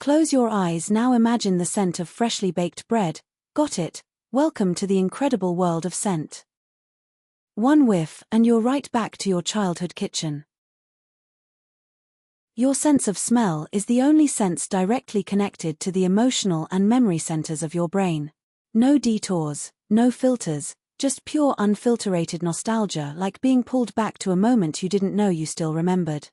Close your eyes now. Imagine the scent of freshly baked bread. Got it? Welcome to the incredible world of scent. One whiff and you're right back to your childhood kitchen. Your sense of smell is the only sense directly connected to the emotional and memory centers of your brain. No detours, no filters, just pure unfiltered nostalgia, like being pulled back to a moment you didn't know you still remembered.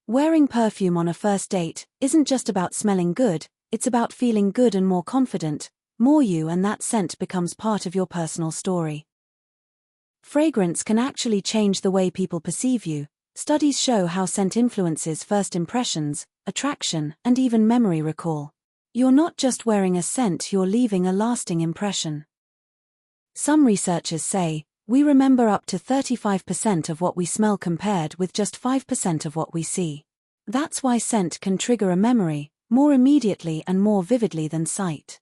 Wearing perfume on a first date isn't just about smelling good, it's about feeling good and more confident, more you, and that scent becomes part of your personal story. Fragrance can actually change the way people perceive you. Studies show how scent influences first impressions, attraction, and even memory recall. You're not just wearing a scent, you're leaving a lasting impression. Some researchers say, we remember up to 35% of what we smell compared with just 5% of what we see. That's why scent can trigger a memory, more immediately and more vividly than sight.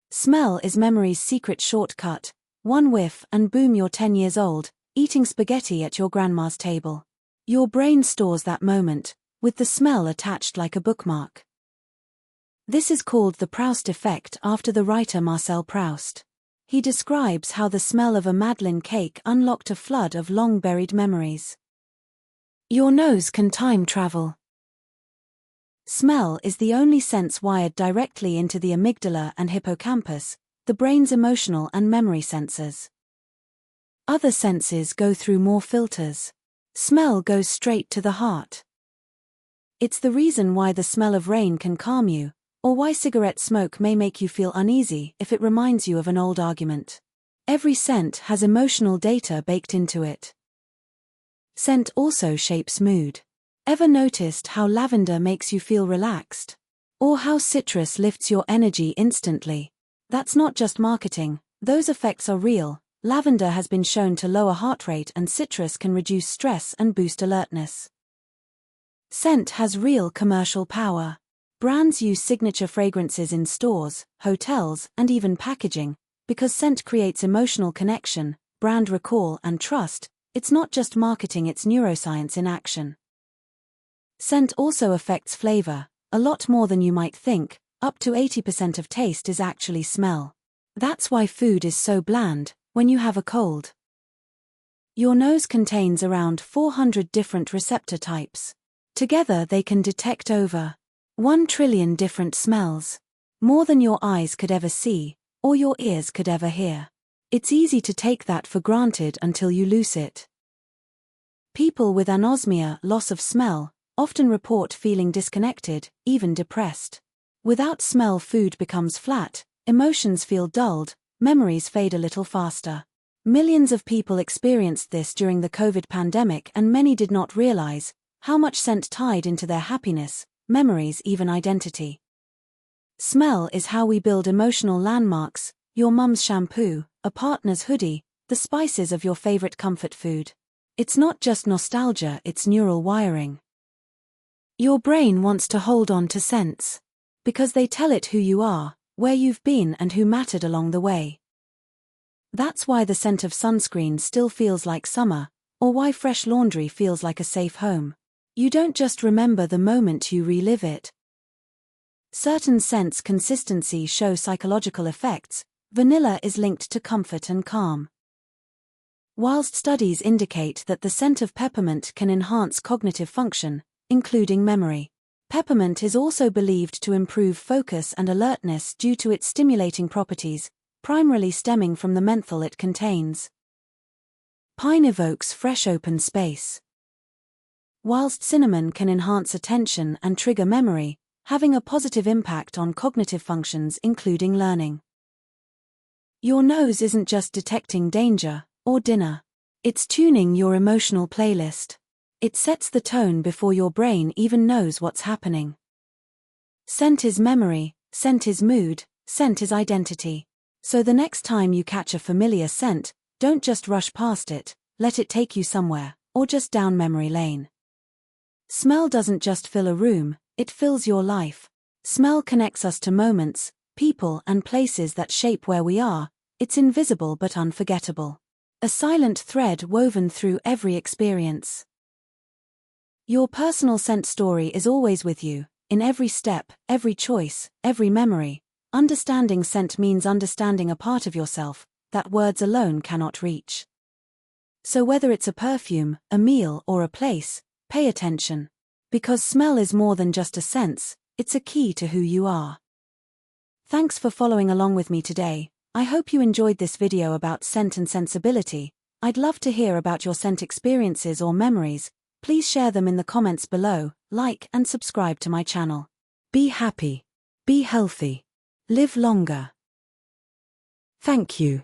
Smell is memory's secret shortcut. One whiff and boom, you're 10 years old, eating spaghetti at your grandma's table. Your brain stores that moment, with the smell attached like a bookmark. This is called the Proust effect, after the writer Marcel Proust. He describes how the smell of a Madeleine cake unlocked a flood of long-buried memories. Your nose can time travel. Smell is the only sense wired directly into the amygdala and hippocampus, the brain's emotional and memory sensors. Other senses go through more filters. Smell goes straight to the heart. It's the reason why the smell of rain can calm you, or why cigarette smoke may make you feel uneasy if it reminds you of an old argument. Every scent has emotional data baked into it. Scent also shapes mood. Ever noticed how lavender makes you feel relaxed? Or how citrus lifts your energy instantly? That's not just marketing, those effects are real. Lavender has been shown to lower heart rate and citrus can reduce stress and boost alertness. Scent has real commercial power. Brands use signature fragrances in stores, hotels, and even packaging, because scent creates emotional connection, brand recall, and trust. It's not just marketing, it's neuroscience in action. Scent also affects flavor, a lot more than you might think. Up to 80% of taste is actually smell. That's why food is so bland when you have a cold. Your nose contains around 400 different receptor types. Together they can detect over 1 trillion different smells, more than your eyes could ever see, or your ears could ever hear. It's easy to take that for granted until you lose it. People with anosmia, loss of smell, often report feeling disconnected, even depressed. Without smell, food becomes flat, emotions feel dulled, memories fade a little faster. Millions of people experienced this during the COVID pandemic, and many did not realize how much scent tied into their happiness, memories, even identity. Smell is how we build emotional landmarks: your mum's shampoo, a partner's hoodie, the spices of your favorite comfort food. It's not just nostalgia, it's neural wiring. Your brain wants to hold on to scents, because they tell it who you are, where you've been, and who mattered along the way. That's why the scent of sunscreen still feels like summer, or why fresh laundry feels like a safe home. You don't just remember the moment, you relive it. Certain scents' consistency show psychological effects. Vanilla is linked to comfort and calm, whilst studies indicate that the scent of peppermint can enhance cognitive function, including memory. Peppermint is also believed to improve focus and alertness due to its stimulating properties, primarily stemming from the menthol it contains. Pine evokes fresh open space, whilst cinnamon can enhance attention and trigger memory, having a positive impact on cognitive functions including learning. Your nose isn't just detecting danger or dinner. It's tuning your emotional playlist. It sets the tone before your brain even knows what's happening. Scent is memory, scent is mood, scent is identity. So the next time you catch a familiar scent, don't just rush past it, let it take you somewhere, or just down memory lane. Smell doesn't just fill a room, it fills your life. Smell connects us to moments, people, and places that shape where we are. It's invisible but unforgettable. A silent thread woven through every experience. Your personal scent story is always with you, In every step, every choice, every memory, understanding scent means understanding a part of yourself that words alone cannot reach. So whether it's a perfume, a meal, or a place, pay attention. Because smell is more than just a sense, it's a key to who you are. Thanks for following along with me today. I hope you enjoyed this video about scent and sensibility. I'd love to hear about your scent experiences or memories. Please share them in the comments below, like and subscribe to my channel. Be happy. Be healthy. Live longer. Thank you.